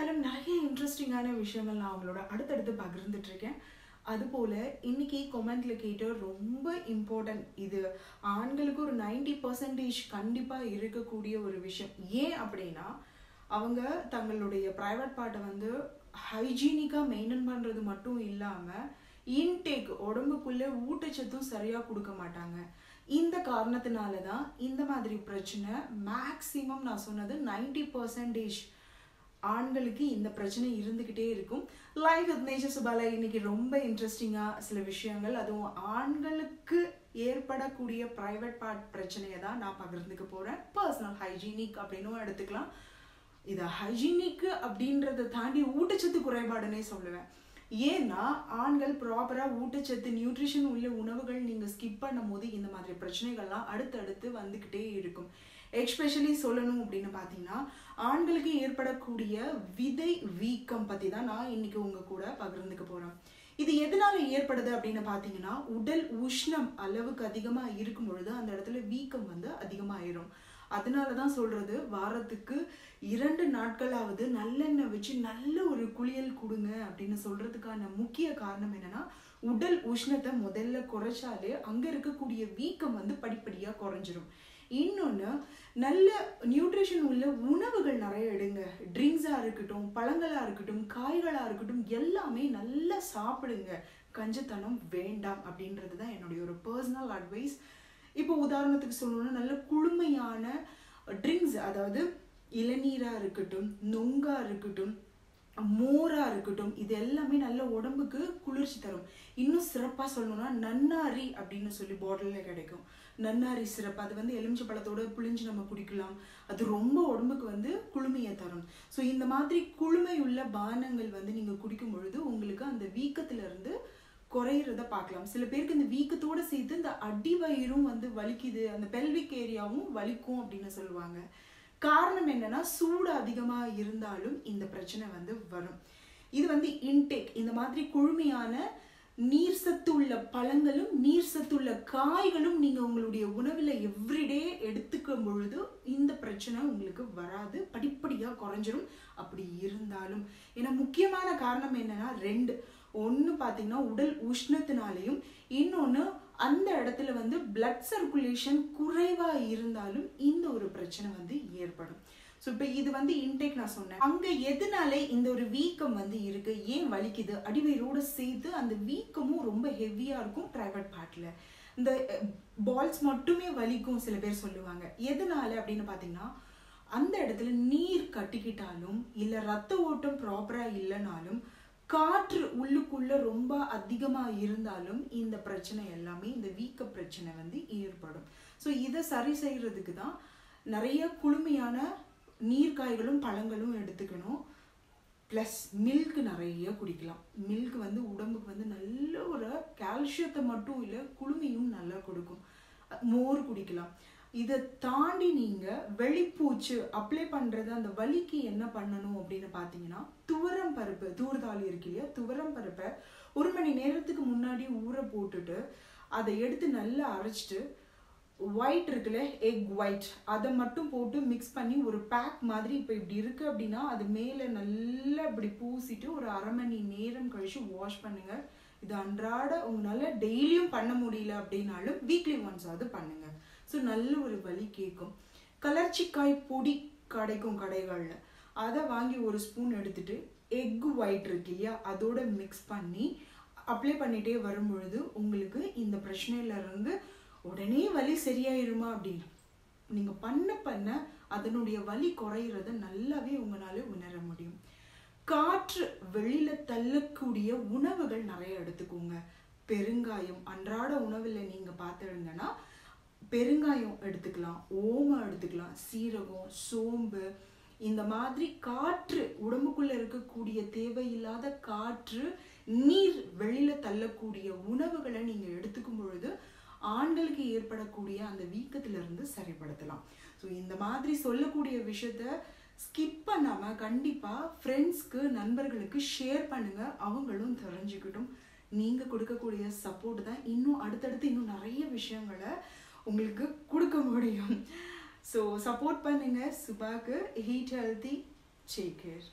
ஆனாலும் நிறைய இன்ட்ரெஸ்டிங்கான விஷயங்கள் நான் அவங்களோட அடுத்தடுத்து பகிர்ந்துட்டு இருக்கேன். அதுபோல் இன்னைக்கு கொமெண்ட்ல கேட்ட ரொம்ப இம்பார்ட்டன்ட், இது ஆண்களுக்கு ஒரு 90% கண்டிப்பாக இருக்கக்கூடிய ஒரு விஷயம். ஏன் அப்படின்னா அவங்க தங்களுடைய ப்ரைவேட் பார்ட்டை வந்து ஹைஜீனிக்காக மெயின்டைன் பண்ணுறது மட்டும் இல்லாமல் இன்டேக் உடம்புக்குள்ளே ஊட்டச்சத்தும் சரியாக கொடுக்க மாட்டாங்க. இந்த காரணத்தினால தான் இந்த மாதிரி பிரச்சனை மேக்ஸிமம் நான் சொன்னது 90% ஆண்களுக்கு இந்த பிரச்சனை இருந்துக்கிட்டே இருக்கும். லைஃப் வித் நேச்சர் சுபால இன்னைக்கு ரொம்ப இன்ட்ரெஸ்டிங்காக சில விஷயங்கள், அதுவும் ஆண்களுக்கு ஏற்படக்கூடிய ப்ரைவேட் பார்ட் பிரச்சனையை தான் நான் பகிர்ந்துக்க போகிறேன். பர்சனல் ஹைஜீனிக் அப்படின்னும் எடுத்துக்கலாம். இதை ஹைஜீனிக் அப்படின்றத தாண்டி ஊட்டச்சத்து குறைபாடுன்னே சொல்லுவேன். ஏன்னா ஆண்கள் ப்ராப்பராக ஊட்டச்சத்து நியூட்ரிஷன் உள்ள உணவுகள் நீங்கள் ஸ்கிப் பண்ணும் போது இந்த மாதிரி பிரச்சனைகள்லாம் அடுத்தடுத்து வந்துக்கிட்டே இருக்கும். எஸ்பெஷலி சொல்லணும் அப்படின்னு பார்த்தீங்கன்னா ஆண்களுக்கு ஏற்படக்கூடிய விதை வீக்கம் பற்றி தான் நான் இன்னைக்கு உங்கள் கூட பகிர்ந்துக்க போகிறேன். இது எதனால ஏற்படுது அப்படின்னு பார்த்தீங்கன்னா உடல் உஷ்ணம் அளவுக்கு அதிகமாக இருக்கும் பொழுது அந்த இடத்துல வீக்கம் வந்து அதிகமாகிடும். அதனால தான் சொல்கிறது, வாரத்துக்கு 2 நாட்களாவது நல்லெண்ணெய் வச்சு நல்ல ஒரு குளியல் கொடுங்க அப்படின்னு சொல்கிறதுக்கான முக்கிய காரணம் என்னென்னா உடல் உஷ்ணத்தை முதல்ல குறைச்சாலே அங்கே இருக்கக்கூடிய வீக்கம் வந்து படிப்படியாக குறைஞ்சிரும். இன்னொன்று, நல்ல நியூட்ரிஷன் உள்ள உணவுகள் நிறைய எடுங்க. ட்ரிங்க்ஸாக இருக்கட்டும், பழங்களாக இருக்கட்டும், காய்களாக இருக்கட்டும், எல்லாமே நல்லா சாப்பிடுங்க. கஞ்சத்தனம் வேண்டாம் அப்படின்றது தான் என்னுடைய ஒரு பர்சனல் அட்வைஸ். இப்போ உதாரணத்துக்கு சொல்லணும்னா நல்ல குளுமையான ட்ரிங்க்ஸ், அதாவது இளநீராக இருக்கட்டும், நொங்காக இருக்கட்டும், மோராக இருக்கட்டும், இது எல்லாமே நல்ல உடம்புக்கு குளிர்ச்சி தரும். இன்னும் சிறப்பாக சொல்லணும்னா நன்னாரி அப்படின்னு சொல்லி பாட்டிலில் கிடைக்கும். நன்னாரி சிறப்பு, அது வந்து எலுமிச்சை பழத்தோட புளிஞ்சு நம்ம குடிக்கலாம். அது ரொம்ப உடம்புக்கு வந்து குளுமையை தரும். ஸோ இந்த மாதிரி குளுமை உள்ள பானங்கள் வந்து நீங்கள் குடிக்கும் பொழுது உங்களுக்கு அந்த வீக்கத்திலிருந்து குறையிறத பார்க்கலாம். சில பேருக்கு இந்த வீக்கத்தோடு சேர்த்து இந்த அடிவயிறும் வந்து வலிக்குது, அந்த பெல்விக் ஏரியாவும் வலிக்கும் அப்படின்னு சொல்லுவாங்க. காரணம் என்னன்னா சூடு அதிகமாக இருந்தாலும் இந்த பிரச்சனை வந்து வரும். இது வந்து இன்டேக், இந்த மாதிரி குளுமையான நீர் சத்து உள்ள பழங்களும் நீர் சத்து உள்ள காய்களும் நீங்கள் உங்களுடைய உணவில் எவ்ரிடே எடுத்துக்கும் பொழுது இந்த பிரச்சனை உங்களுக்கு வராது, படிப்படியாக குறைஞ்சிரும். அப்படி இருந்தாலும் ஏன்னா முக்கியமான காரணம் என்னன்னா 2. ஒன்று பார்த்தீங்கன்னா உடல் உஷ்ணத்தினாலையும், இன்னொன்று அந்த இடத்துல வந்து பிளட் சர்க்குலேஷன் குறைவாக இருந்தாலும் இந்த ஒரு பிரச்சனை வந்து ஏற்படும். ஸோ இப்போ இது வந்து இன்டேக் நான் சொன்னேன். அங்கே எதனால இந்த ஒரு வீக்கம் வந்து இருக்கு, ஏன் வலிக்குது, அடிவயிறோடு சேர்த்து அந்த வீக்கமும் ரொம்ப ஹெவியாக இருக்கும். ப்ரைவேட் பார்ட்டில் இந்த பால்ஸ் மட்டுமே வலிக்கும் சில பேர் சொல்லுவாங்க. எதனால அப்படின்னு பார்த்தீங்கன்னா அந்த இடத்துல நீர் கட்டிக்கிட்டாலும் இல்லை ரத்த ஓட்டம் ப்ராப்பராக இல்லைனாலும் காற்று உள்ளுக்குள்ள ரொம்ப அதிகமாக இருந்தாலும் இந்த பிரச்சனை எல்லாமே, இந்த வீக்க பிரச்சனை வந்து ஏற்படும். ஸோ இதை சரி செய்யறதுக்கு தான் நிறைய குளுமையான நீர்காய்களும் பழங்களும் எடுத்துக்கணும். ப்ளஸ் மில்க் நிறைய குடிக்கலாம். மில்க் வந்து உடம்புக்கு வந்து நல்ல ஒரு கால்சியத்தை மட்டும் இல்லை குளுமையும் நல்லா கொடுக்கும். மோர் குடிக்கலாம். இதை தாண்டி நீங்கள் வெளிப்பூச்சு அப்ளை பண்ணுறது, அந்த வலிக்கு என்ன பண்ணணும் அப்படின்னு பார்த்தீங்கன்னா துவரம் பருப்பு, தூர்தாளி இருக்கு இல்லையா, துவரம் பருப்பை 1 மணி நேரத்துக்கு முன்னாடி ஊற போட்டுட்டு அதை எடுத்து நல்லா அரைச்சிட்டு ஒயிட் இருக்குல்ல, எக் ஒயிட், அதை மட்டும் போட்டு மிக்ஸ் பண்ணி ஒரு பேக் மாதிரி இப்போ இப்படி இருக்குது அப்படின்னா அது மேலே நல்லா இப்படி பூசிட்டு ஒரு 1/2 மணி நேரம் கழித்து வாஷ் பண்ணுங்கள். இது அன்றாட உங்களால் டெய்லியும் பண்ண முடியல அப்படின்னாலும் வீக்லி ஒன்ஸ் அது பண்ணுங்கள். ஸோ நல்ல ஒரு வலி கேட்கும். கலர்ச்சிக்காய் பொடி கிடைக்கும் கடைகளில், அதை வாங்கி 1 ஸ்பூன் எடுத்துட்டு எக் ஒயிட் இருக்கு இல்லையா அதோட மிக்ஸ் பண்ணி அப்ளை பண்ணிகிட்டே வரும் பொழுது உங்களுக்கு இந்த பிரச்சனையிலேருந்து உடனே வலி சரியாயிருமா அப்படின்னு நீங்கள் பண்ண அதனுடைய வலி குறையிறத நல்லாவே உங்களால் உணர முடியும். காற்று வெளியில் தள்ளக்கூடிய உணவுகள் நிறைய எடுத்துக்கோங்க. பெருங்காயம் அன்றாட உணவில் நீங்கள் பார்த்துருங்கன்னா பெருங்காயம் எடுத்துக்கலாம், ஓமம் எடுத்துக்கலாம், சீரகம், சோம்பு, இந்த மாதிரி காற்று உடம்புக்குள்ள இருக்கக்கூடிய தேவையில்லாத காற்று நீர் வெளியில தள்ளக்கூடிய உணவுகளை நீங்க எடுத்துக்கும் பொழுது ஆண்களுக்கு ஏற்படக்கூடிய அந்த வீக்கத்திலிருந்து சரிப்படுத்தலாம். ஸோ இந்த மாதிரி சொல்லக்கூடிய விஷயத்த ஸ்கிப் பண்ணாமல் கண்டிப்பாக ஃப்ரெண்ட்ஸ்க்கு நண்பர்களுக்கு ஷேர் பண்ணுங்கள், அவங்களும் தெரிஞ்சுக்கிட்டும். நீங்கள் கொடுக்கக்கூடிய சப்போர்ட் தான் இன்னும் அடுத்தடுத்து இன்னும் நிறைய விஷயங்களை உங்களுக்கு கொடுக்க முடியும். ஸோ சப்போர்ட் பண்ணுங்கள் சுபாக்கு. Eat healthy, take care.